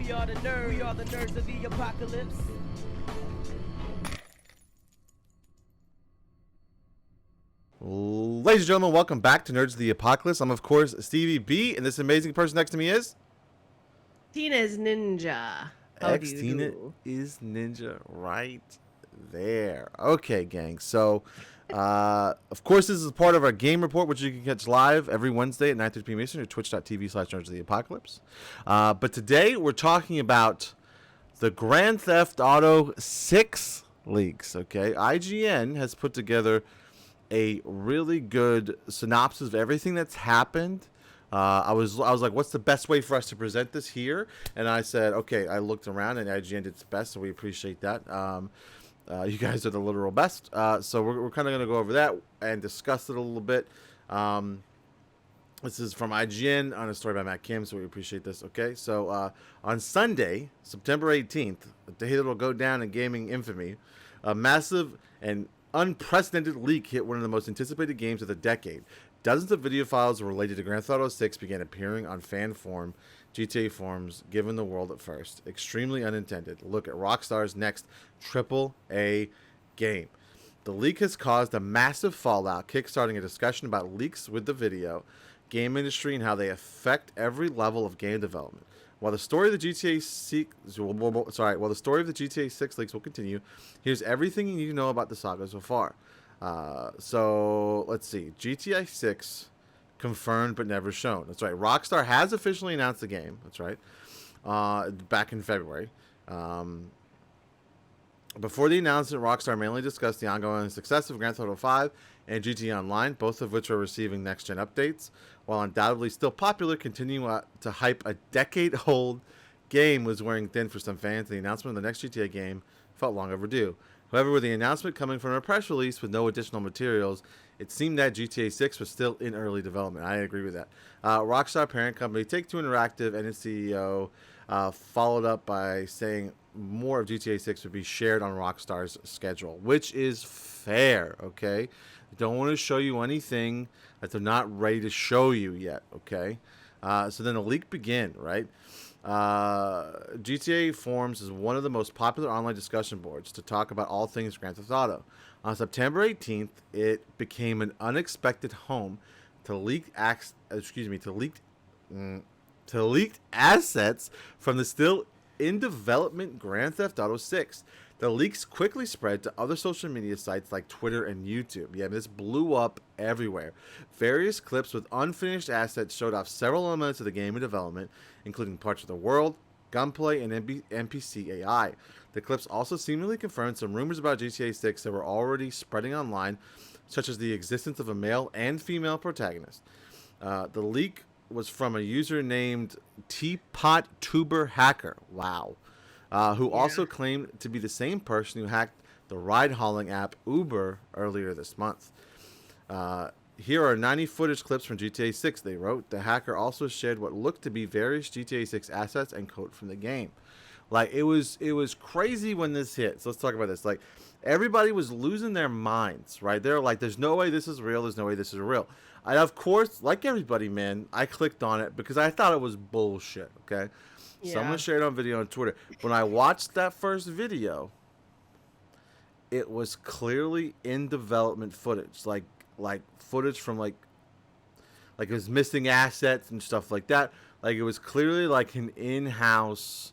We are the nerds. We are the nerds of the apocalypse. Ladies and gentlemen, welcome back to Nerds of the Apocalypse. I'm, of course, Stevie B, and this amazing person next to me is... Tina's Ninja. Tina is Ninja right there. Okay, gang. So, of course, this is part of our game report, which you can catch live every Wednesday at 9:30 p.m. Eastern at twitch.tv/Nerds of the Apocalypse. But today, we're talking about the Grand Theft Auto 6 leaks, okay? IGN has put together a really good synopsis of everything that's happened. I was like, what's the best way for us to present this here? And I said, okay, I looked around and IGN did its best, so we appreciate that. You guys are the literal best. So we're kind of going to go over that and discuss it a little bit. This is from IGN on a story by Matt Kim, so we appreciate this. Okay, so on Sunday, September 18th, the day that will go down in gaming infamy, a massive and unprecedented leak hit one of the most anticipated games of the decade. Dozens of video files related to Grand Theft Auto 6 began appearing on fan forum, GTA forums, given the world at first. Extremely unintended. Look at Rockstar's next AAA game. The leak has caused a massive fallout, kickstarting a discussion about leaks with the video game industry and how they affect every level of game development. While the story of the GTA 6 leaks will continue, here's everything you need to know about the saga so far. So let's see. GTA 6 confirmed but never shown. That's right. Rockstar has officially announced the game. That's right. Back in February. Before the announcement, Rockstar mainly discussed the ongoing success of Grand Theft Auto 5 and GTA Online, both of which are receiving next-gen updates. While undoubtedly still popular, continuing to hype a decade-old game was wearing thin for some fans. The announcement of the next GTA game felt long overdue. However, with the announcement coming from a press release with no additional materials, it seemed that GTA 6 was still in early development. I agree with that. Rockstar parent company Take-Two Interactive and its CEO followed up by saying more of GTA 6 would be shared on Rockstar's schedule, which is fair, okay? I don't want to show you anything that they're not ready to show you yet, okay? So then the leak began, right? GTA Forums is one of the most popular online discussion boards to talk about all things Grand Theft Auto. On September 18th, it became an unexpected home to leaked assets from the still in development Grand Theft Auto 6. The leaks quickly spread to other social media sites like Twitter and YouTube. Yeah, this blew up everywhere. Various clips with unfinished assets showed off several elements of the game in development, including parts of the world, gunplay, and NPC AI. The clips also seemingly confirmed some rumors about GTA 6 that were already spreading online, such as the existence of a male and female protagonist. The leak was from a user named Teapot Tuber Hacker. Wow. Who also claimed to be the same person who hacked the ride-hauling app Uber earlier this month. Here are 90 footage clips from GTA 6, they wrote. The hacker also shared what looked to be various GTA 6 assets and code from the game. Like, it was crazy when this hit. So let's talk about this. Like, everybody was losing their minds, right? They're like, there's no way this is real. There's no way this is real. And of course, like everybody, man, I clicked on it because I thought it was bullshit, okay? Yeah. Someone shared on video on Twitter. When I watched that first video, it was clearly in development footage, like footage from like it was missing assets and stuff like that. Like, it was clearly like an in-house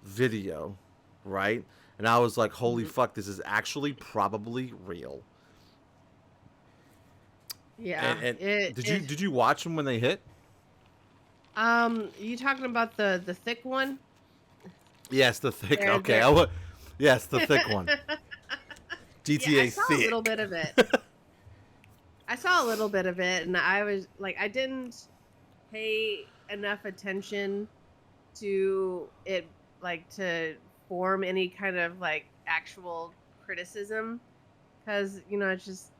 video, right? And I was like, holy fuck, this is actually probably real. Yeah. And did you watch them when they hit? You talking about the thick one? Yes, the thick. There, okay, there. Yes, the thick one. GTA 6. I saw a little bit of it. And I was like, I didn't pay enough attention to it, like, to form any kind of like actual criticism, because it's just,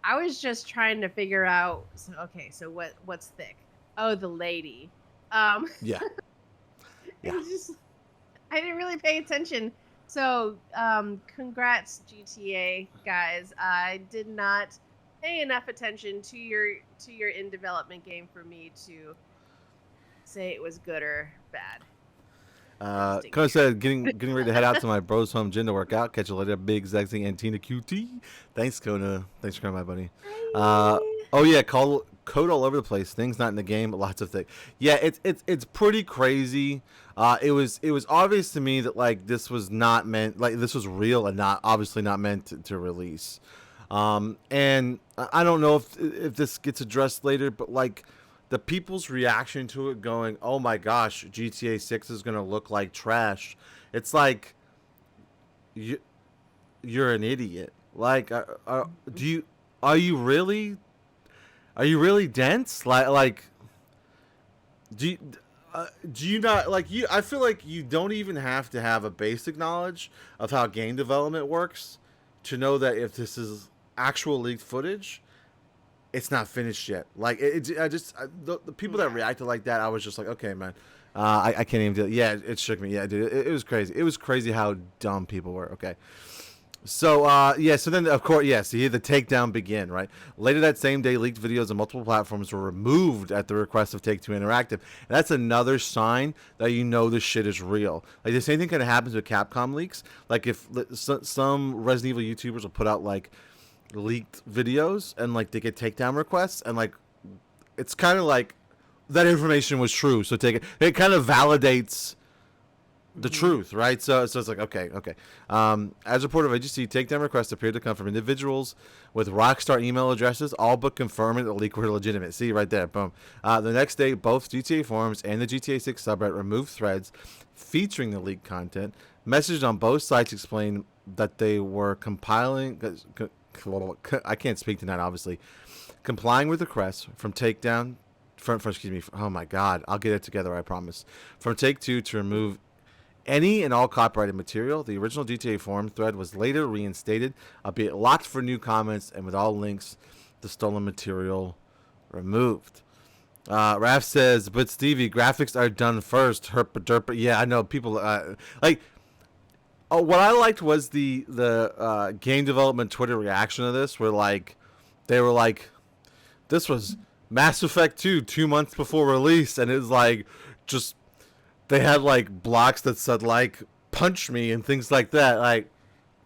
I was just trying to figure out. So what's thick? Oh, the lady. Yeah. I didn't really pay attention. So, congrats, GTA guys. I did not pay enough attention to your in development game for me to say it was good or bad. Interesting. Connor said, getting ready to head out to my bro's home gym to work out. Catch you later, Big Zexy and Tina QT. Thanks, Kona. Thanks for coming, my buddy. Bye. Oh yeah, code all over the place. Things not in the game, but lots of things. Yeah, it's pretty crazy. It was obvious to me that like this was not meant, like this was real and not obviously not meant to release. And I don't know if this gets addressed later, but like the people's reaction to it, going, "Oh my gosh, GTA 6 is gonna look like trash." It's like you're an idiot. Like, do you are you really dense? Like do you, do you not like you? I feel like you don't even have to have a basic knowledge of how game development works to know that if this is actual leaked footage, it's not finished yet. Like the people that reacted like that, I was just like, okay, man, I can't even do it. Yeah, it shook me. Yeah, dude, it was crazy. It was crazy how dumb people were. Okay. So yeah, so then of course, yeah, see the takedown begin, right? Later that same day, leaked videos on multiple platforms were removed at the request of Take-Two Interactive. And that's another sign that you know this shit is real. Like the same thing kind of happens with Capcom leaks. Like if some Resident Evil YouTubers will put out like leaked videos and like they get takedown requests, and like it's kind of like that information was true, so take it. It kind of validates the truth, right? So it's like, okay. As reported of AGC, takedown requests appeared to come from individuals with Rockstar email addresses, all but confirming the leak were legitimate. See, right there, boom. The next day, both GTA forums and the GTA 6 subreddit removed threads featuring the leaked content. Messages on both sites explained that they were compiling... I can't speak tonight, obviously. Complying with requests from takedown... excuse me. Oh, my God. I'll get it together, I promise. From Take-Two to remove any and all copyrighted material. The original GTA forum thread was later reinstated, albeit locked for new comments and with all links, the stolen material removed. Raph says, but Stevie, graphics are done first. Herpa derpa. Yeah, I know people like. Oh, what I liked was the game development Twitter reaction to this, where like they were like, this was Mass Effect 2 2 months before release, and it was like just. They had like blocks that said like "punch me" and things like that. Like,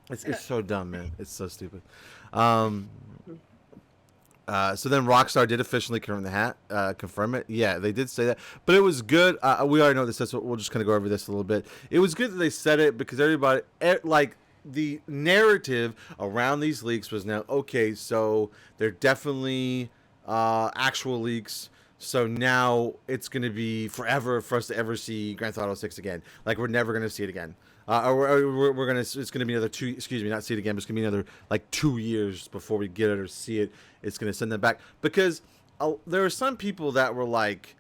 it's so dumb, man. It's so stupid. So then Rockstar did officially confirm it. Yeah, they did say that, but it was good. We already know this, so we'll just kind of go over this a little bit. It was good that they said it because everybody like the narrative around these leaks was now okay. So they're definitely actual leaks. So now it's going to be forever for us to ever see Grand Theft Auto 6 again. Like, we're never going to see it again. We're going to, it's going to be another not see it again, but it's going to be another, like, 2 years before we get it or see it. It's going to send them back. Because there are some people that were, like,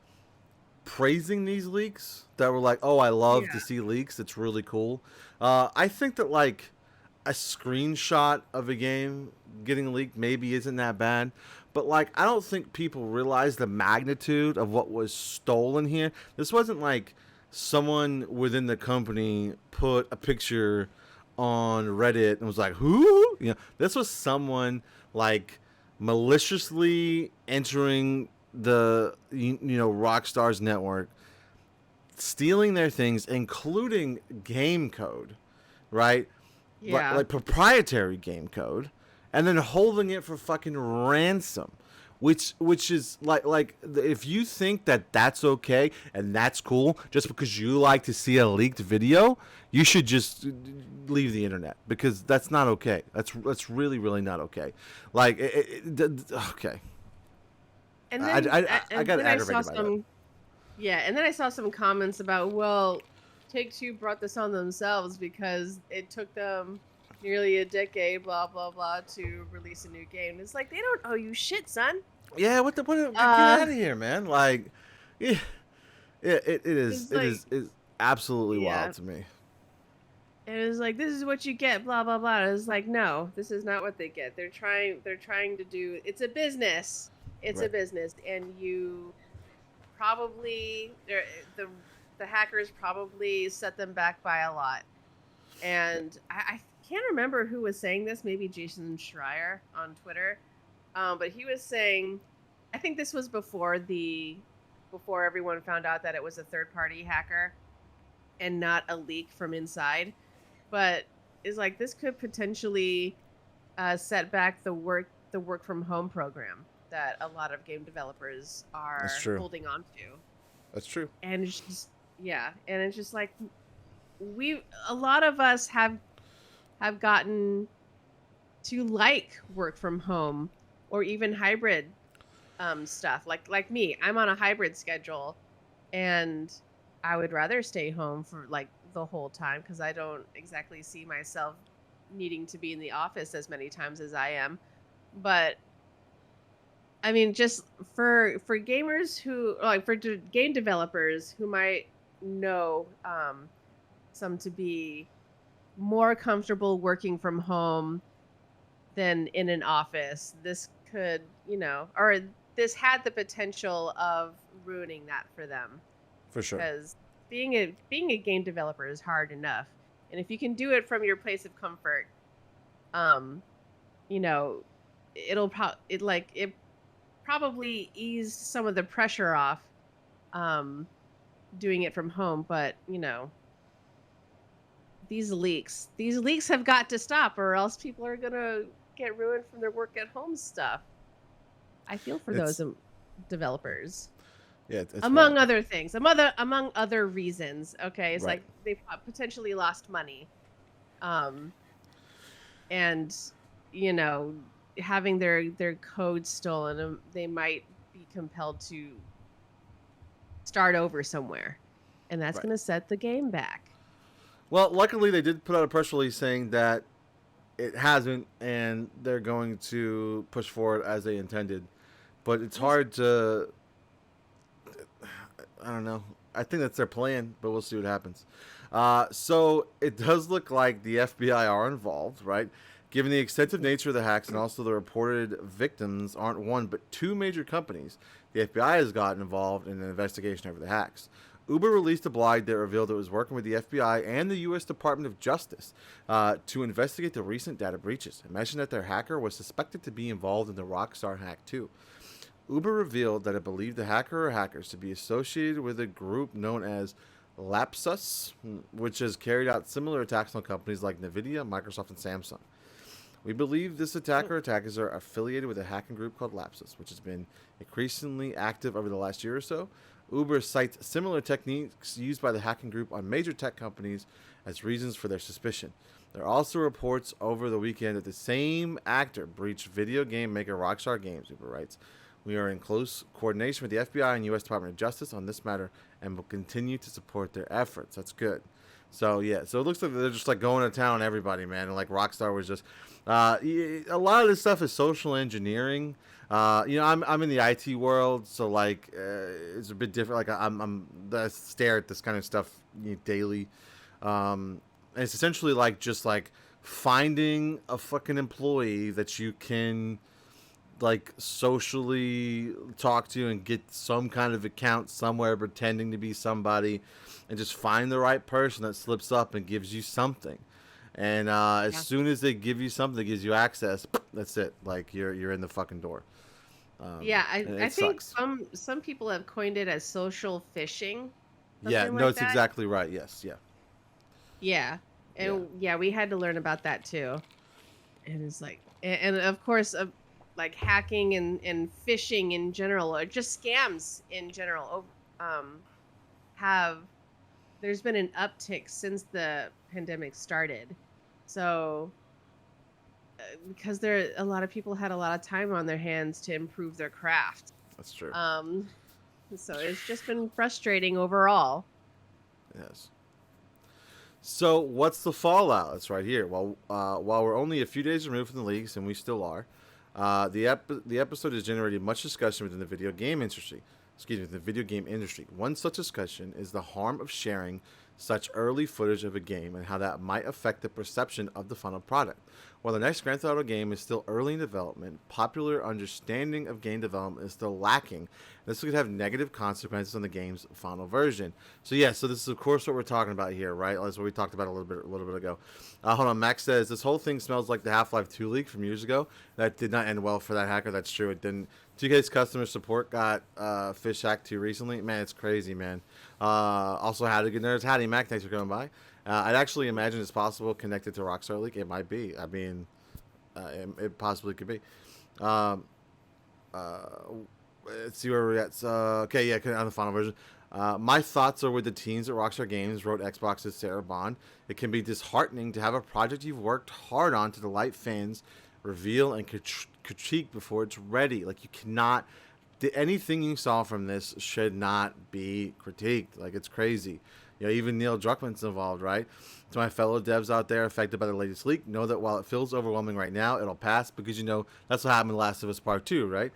praising these leaks. That were like, oh, I love to see leaks. It's really cool. I think that, like, a screenshot of a game getting leaked maybe isn't that bad. But, like, I don't think people realize the magnitude of what was stolen here. This wasn't like someone within the company put a picture on Reddit and was like, who? You know, this was someone, like, maliciously entering the, Rockstar's network, stealing their things, including game code, right? Yeah. Like proprietary game code. And then holding it for fucking ransom, which is like if you think that that's okay and that's cool just because you like to see a leaked video, you should just leave the internet because that's not okay. That's really really not okay. Like okay. And then I got aggravated by that. Yeah, and then I saw some comments about, well, Take-Two brought this on themselves because it took them nearly a decade, blah blah blah, to release a new game. It's like, they don't owe you shit, son. Yeah, what get out of here, man. Like, yeah, it is it's absolutely wild to me. And it was like, this is what you get, blah blah blah. It was like, no, this is not what they get. They're trying to do, it's a business. It's a business, and you probably the hackers probably set them back by a lot. And I can't remember who was saying this, maybe Jason Schreier on Twitter, but he was saying, I think this was before everyone found out that it was a third-party hacker, and not a leak from inside. But it's like this could potentially set back the work from home program that a lot of game developers That's are true. holding on to. That's true. And it's just yeah, and it's just like a lot of us have gotten to like work from home or even hybrid stuff. Like me, I'm on a hybrid schedule, and I would rather stay home for like the whole time because I don't exactly see myself needing to be in the office as many times as I am. But I mean, just for gamers who like for game developers who might know some to be more comfortable working from home than in an office, this could, or this had the potential of ruining that for them For sure. because being a game developer is hard enough, and if you can do it from your place of comfort, um, you know, it probably eased some of the pressure off, um, doing it from home, but these leaks have got to stop, or else people are gonna get ruined from their work at home stuff. I feel for It's those developers, yeah, it's among wild. other things, among other reasons. Okay, it's Right. like they potentially lost money, um, and you know, having their code stolen, they might be compelled to start over somewhere, and that's Right. going to set the game back. Well, luckily they did put out a press release saying that it hasn't, and they're going to push forward as they intended. But it's Yes. hard to. I don't know. I think that's their plan, but we'll see what happens. So it does look like the FBI are involved, right? Given the extensive nature of the hacks and also the reported victims aren't one but two major companies, the FBI has gotten involved in an investigation over the hacks. Uber released a blog that revealed it was working with the FBI and the U.S. Department of Justice to investigate the recent data breaches. It mentioned that their hacker was suspected to be involved in the Rockstar hack too. Uber revealed that it believed the hacker or hackers to be associated with a group known as Lapsus, which has carried out similar attacks on companies like Nvidia, Microsoft, and Samsung. We believe this attacker or attackers are affiliated with a hacking group called Lapsus, which has been increasingly active over the last year or so. Uber cites similar techniques used by the hacking group on major tech companies as reasons for their suspicion. There are also reports over the weekend that the same actor breached video game maker Rockstar Games, Uber writes. We are in close coordination with the FBI and U.S. Department of Justice on this matter and will continue to support their efforts. That's good. So, yeah, so it looks like they're just, like, going to town on everybody, man. And, like, Rockstar was just... a lot of this stuff is social engineering. I'm in the IT world, so, like, it's a bit different. Like, I stare at this kind of stuff daily. And it's essentially, like, just, like, finding a fucking employee that you can... like socially talk to and get some kind of account somewhere pretending to be somebody and just find the right person that slips up and gives you something, and as Yeah. soon as they give you something that gives you access, that's it, like you're in the fucking door. Yeah, And I it think sucks. some people have coined it as social phishing, Yeah, something no, like it's that. exactly right. Yes, yeah. Yeah, Yeah. and yeah, we had to learn about that too. And it's like, and of course, like hacking and phishing in general, or just scams in general, have there's been an uptick since the pandemic started. So because a lot of people had a lot of time on their hands to improve their craft. That's true. Um, so it's just been frustrating overall. Yes. So what's the fallout? It's right here. Well, while we're only a few days removed from the leaks, and we still are, the episode has generated much discussion within the video game industry. Excuse me, the video game industry. One such discussion is the harm of sharing such early footage of a game and how that might affect the perception of the final product. While the next Grand Theft Auto game is still early in development, popular understanding of game development is still lacking. This could have negative consequences on the game's final version. So yeah, so this is of course what we're talking about here, right? That's what we talked about a little bit ago. Hold on, Max says this whole thing smells like the Half-Life 2 leak from years ago. That did not end well for that hacker. That's true. It didn't. 2K's customer support got fish hacked too recently. Man, it's crazy, man. Also, howdy, good nerds. Howdy, Mac. Thanks for coming by. I'd actually imagine it's possible connected to Rockstar leak. It might be. I mean, it possibly could be. Let's see where we're at. So, okay, yeah, on the final version. My thoughts are with the teams at Rockstar Games, wrote Xbox's Sarah Bond. It can be disheartening to have a project you've worked hard on to delight fans reveal and critique before it's ready. Like, you cannot... anything you saw from this should not be critiqued. Like, it's crazy. You know, even Neil Druckmann's involved, right? To my fellow devs out there affected by the latest leak, know that while it feels overwhelming right now, it'll pass because, you know, that's what happened in Last of Us Part 2, right?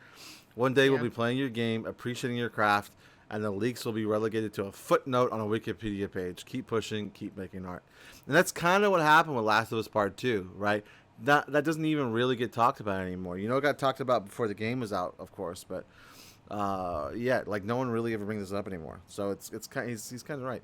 One day we'll be playing your game, appreciating your craft, and the leaks will be relegated to a footnote on a Wikipedia page. Keep pushing, keep making art. And that's kind of what happened with Last of Us Part 2, right? That doesn't even really get talked about anymore. You know, it got talked about before the game was out, of course, but yeah, like no one really ever brings this up anymore. So it's kind of, he's kind of right.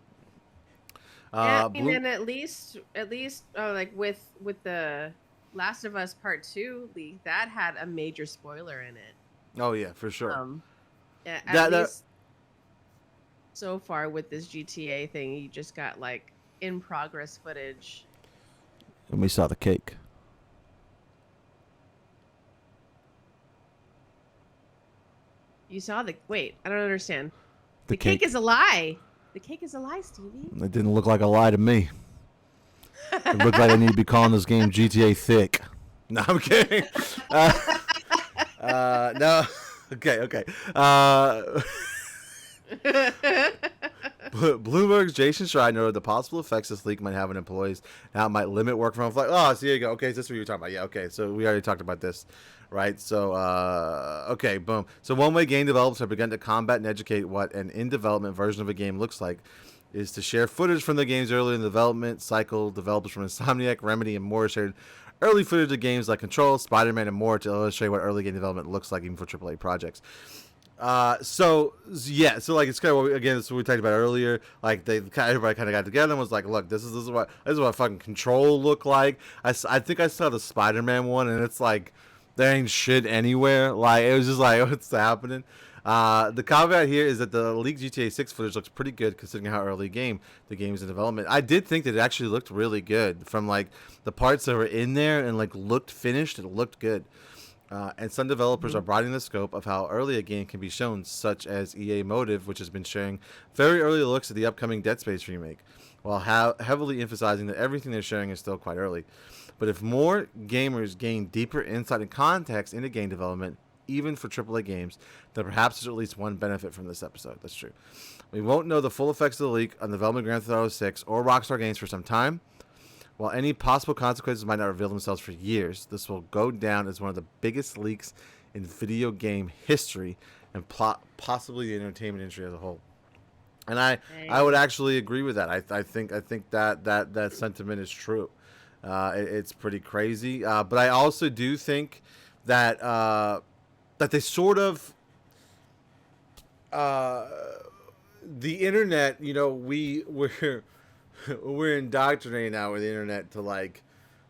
Yeah, I mean, and at least like with the Last of Us Part 2 leak, that had a major spoiler in it. Oh yeah, for sure. Yeah, at least so far with this GTA thing, you just got like in progress footage. And we saw the cake. You saw the... Wait, I don't understand. The cake is a lie. The cake is a lie, Stevie. It didn't look like a lie to me. It looked like I need to be calling this game GTA Thick. No, I'm kidding. No. Okay. Bloomberg's Jason Schreier noted the possible effects this leak might have on employees. Now it might limit work from home. Like, oh, so here you go. Okay, is this what you were talking about? Yeah, okay. So we already talked about this, right? So, okay, boom. So one way game developers have begun to combat and educate what an in-development version of a game looks like is to share footage from the game's early in the development cycle. Developers from Insomniac, Remedy, and more shared early footage of games like Control, Spider-Man, and more to illustrate what early game development looks like even for AAA projects. So yeah, so like it's kind of again, this is what we talked about earlier. Like everybody kind of got together and was like, "Look, this is what fucking Control looked like." I think I saw the Spider-Man one, and it's like there ain't shit anywhere. Like it was just like, what's happening? The caveat here is that the leaked GTA 6 footage looks pretty good considering how early the game is in development. I did think that it actually looked really good from like the parts that were in there and like looked finished. It looked good. And some developers are broadening the scope of how early a game can be shown, such as EA Motive, which has been sharing very early looks at the upcoming Dead Space remake, while heavily emphasizing that everything they're sharing is still quite early. But if more gamers gain deeper insight and context into game development, even for AAA games, then perhaps there's at least one benefit from this episode. That's true. We won't know the full effects of the leak on the development of Grand Theft Auto 6 or Rockstar Games for some time. While any possible consequences might not reveal themselves for years, this will go down as one of the biggest leaks in video game history and possibly the entertainment industry as a whole. And I would actually agree with that. I think that sentiment is true. It's pretty crazy. But I also do think that that they sort of the internet, you know, we're indoctrinated now with the internet to like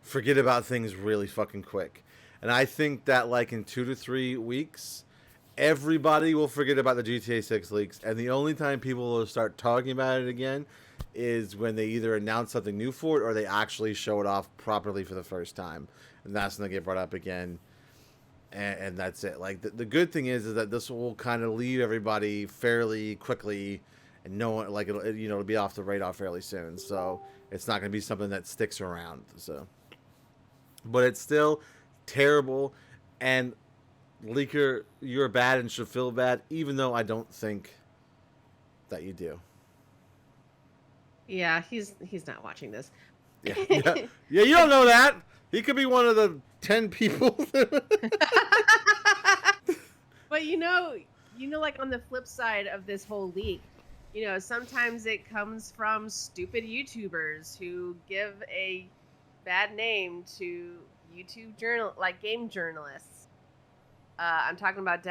forget about things really fucking quick. And I think that like in 2 to 3 weeks, everybody will forget about the GTA 6 leaks. And the only time people will start talking about it again is when they either announce something new for it or they actually show it off properly for the first time. And that's when they get brought up again. And that's it. Like the good thing is that this will kind of leave everybody fairly quickly. And no one, like, it'll be off the radar fairly soon. So it's not going to be something that sticks around. So, but it's still terrible. And leaker, you're bad and should feel bad, even though I don't think that you do. Yeah, he's not watching this. Yeah, you don't know that. He could be one of the 10 people. But you know, like on the flip side of this whole leak, you know, sometimes it comes from stupid YouTubers who give a bad name to YouTube game journalists. I'm talking about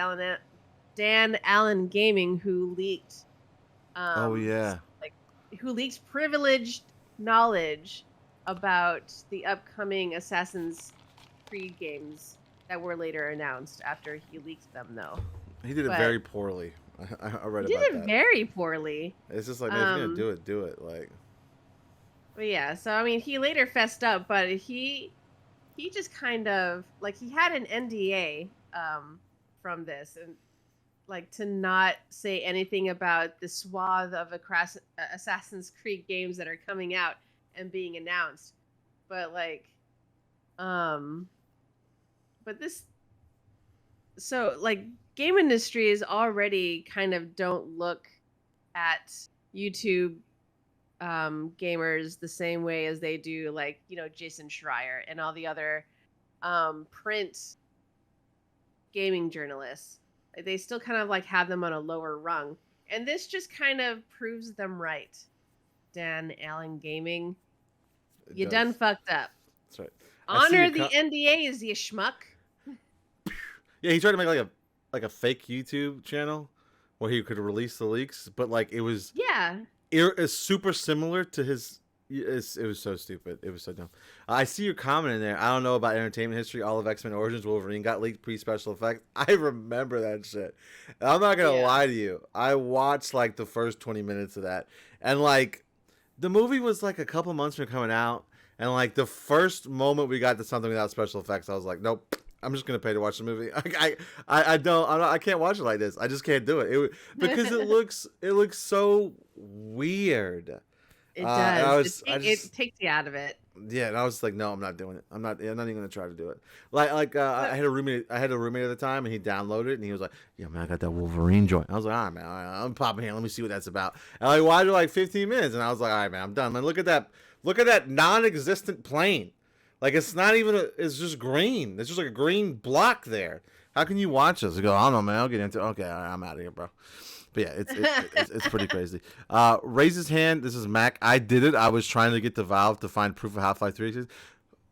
Dan Allen Gaming, who leaked. Oh yeah. Who leaks privileged knowledge about the upcoming Assassin's Creed games that were later announced after he leaked them, though. He did it very poorly. I read about that. He did it very poorly. It's just like, man, if you're gonna do it. Like. But yeah, so I mean, he later fessed up, but he just kind of he had an NDA from this, and to not say anything about the swath of Assassin's Creed games that are coming out and being announced. But game industries already kind of don't look at YouTube gamers the same way as they do Jason Schreier and all the other print gaming journalists. They still kind of have them on a lower rung, and this just kind of proves them right. Dan Allen Gaming, you done fucked up. That's right. Honor the NDAs, you schmuck. Yeah, he tried to make like a fake YouTube channel where he could release the leaks, but it was it's super similar to his. It was so stupid. It was so dumb. I see your comment in there. I don't know about entertainment history. All of X-Men Origins Wolverine got leaked pre-special effects. I remember that shit. And I'm not gonna lie to you. I watched the first 20 minutes of that, and the movie was a couple months from coming out, and the first moment we got to something without special effects, I was like, nope. I'm just gonna pay to watch the movie. I can't watch it like this. I just can't do it. Because it looks so weird. It does. It takes you out of it. Yeah, and I was like, no, I'm not doing it. I'm not even gonna try to do it. I had a roommate at the time, and he downloaded it, and he was like, yeah, man, I got that Wolverine joint. I was like, all right, man, I'm popping here. Let me see what that's about. And I watched it 15 minutes, and I was like, all right, man, I'm done. Man, look at that non-existent plane. It's not even it's just green. It's just a green block there. How can you watch this? I go, I don't know, man. I'll get into it. Okay, I'm out of here, bro. But yeah, it's pretty crazy. Raise his hand. This is Mac. I did it. I was trying to get to Valve to find proof of Half-Life 3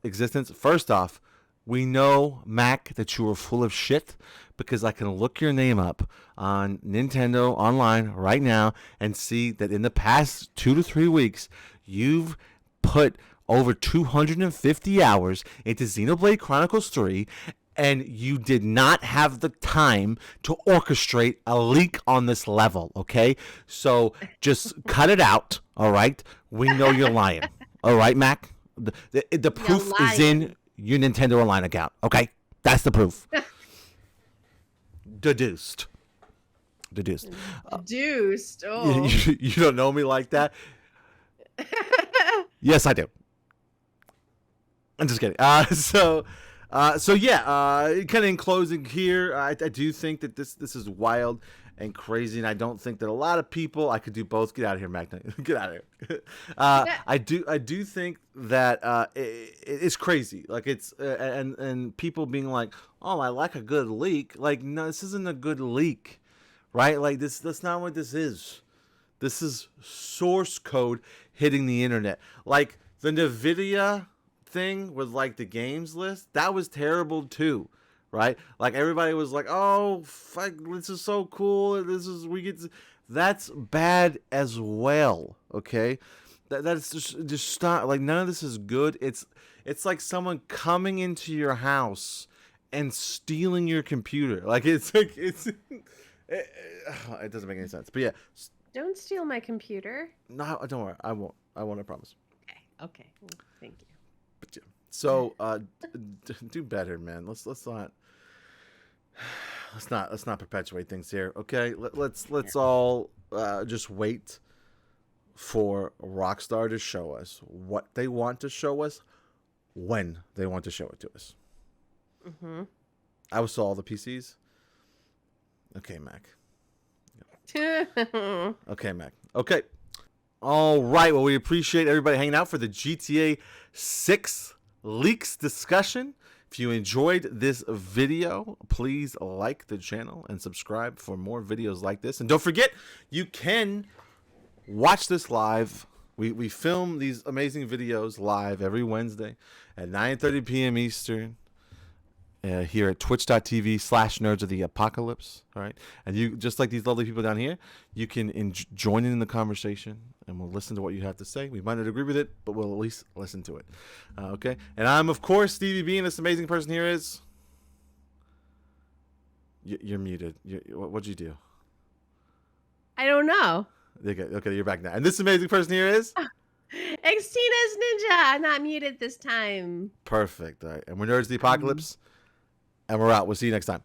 existence. First off, we know, Mac, that you are full of shit because I can look your name up on Nintendo Online right now and see that in the past 2 to 3 weeks, you've put over 250 hours into Xenoblade Chronicles 3, and you did not have the time to orchestrate a leak on this level, okay? So just cut it out, all right? We know you're lying, all right, Mac? The proof is in your Nintendo Online account, okay? That's the proof. Deduced. Deduced? Oh. You don't know me like that? Yes, I do. I'm just kidding. So yeah, kind of in closing here, I do think that this is wild and crazy, and I don't think that a lot of people. I could do both. Get out of here, Magna. Get out of here. I do think that it's crazy. It's and people being like, oh, I like a good leak. No, this isn't a good leak, right? That's not what this is. This is source code hitting the internet. The NVIDIA thing with the games list, that was terrible too, right? Everybody was like, oh, fuck, this is so cool. That's bad as well. Okay, that's just stop. None of this is good. It's like someone coming into your house and stealing your computer. It doesn't make any sense. But yeah, don't steal my computer. No, don't worry. I won't. I promise. Okay. Well, thank you. But yeah. So do better, man. Let's not perpetuate things here. Okay. Let's all just wait for Rockstar to show us what they want to show us when they want to show it to us. Mm-hmm. I saw all the PCs. Okay, Mac. Okay, Mac. Okay. All right. Well, we appreciate everybody hanging out for the GTA 6 leaks discussion. If you enjoyed this video, please like the channel and subscribe for more videos like this. And don't forget, you can watch this live We film these amazing videos live every Wednesday at 9:30 p.m. Eastern. Here at twitch.tv/nerds of the apocalypse. All right. And you, just like these lovely people down here, you can join in the conversation and we'll listen to what you have to say. We might not agree with it, but we'll at least listen to it. Okay. And I'm, of course, Stevie B, and this amazing person here is. You're muted. What'd you do? I don't know. Okay, you're back now. And this amazing person here is. Xtina's Ninja. I'm not muted this time. Perfect. All right. And we're Nerds of the Apocalypse. And we're out. We'll see you next time.